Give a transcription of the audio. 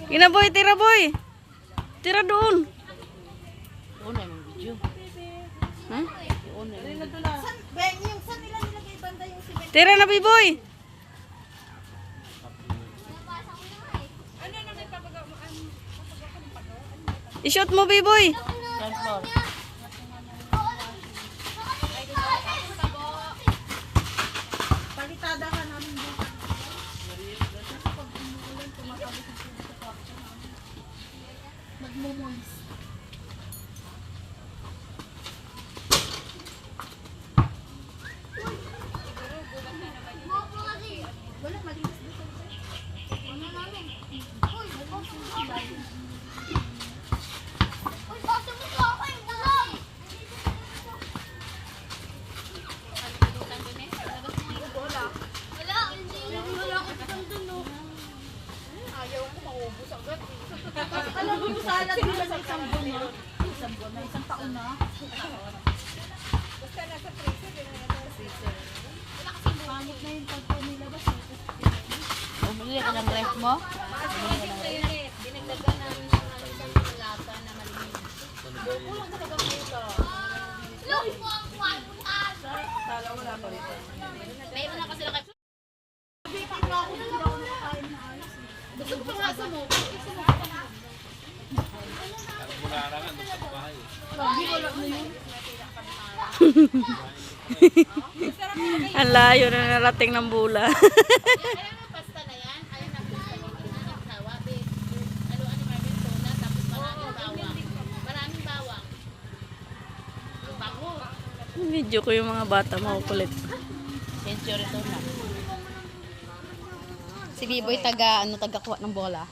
Ina boy, tira boy. Tira doon. Una yung video. Ha? Una yung video. Tira na boy. I-shoot mo boy. Yan po. Palitada ka namin dito. Magmumulis. Wala, malinis dito. Ano namin? Uy, pasok mo sa akin! Dalaw! Wala, hindi. Wala ko dito dun. Ayaw ko maubos agad. Alam mo sana dito sa isang buwan na. Isang buwan na, isang taon na. Basta nasa freezer, nasa freezer. Wala kasi pangit na yung pagpo nilabas. Bumili ka ng ref mo? Dinagdagan namin ng isang lata na malinis. Kulang talaga mo ito. Tala wala pa rito. Mayroon na kasi lang kayo. Gusto ko pang asa mo. Lagi wala na yun. Ang layo na narating ng bula. Pasta na yan. Ayun na pasta na sawa. Haluan ni Marvin Tona. Tapos maraming bawang. Maraming bawang. Bango. Video ko yung mga bata makukulit. Century to na. Si B-boy taga kuha ng bola.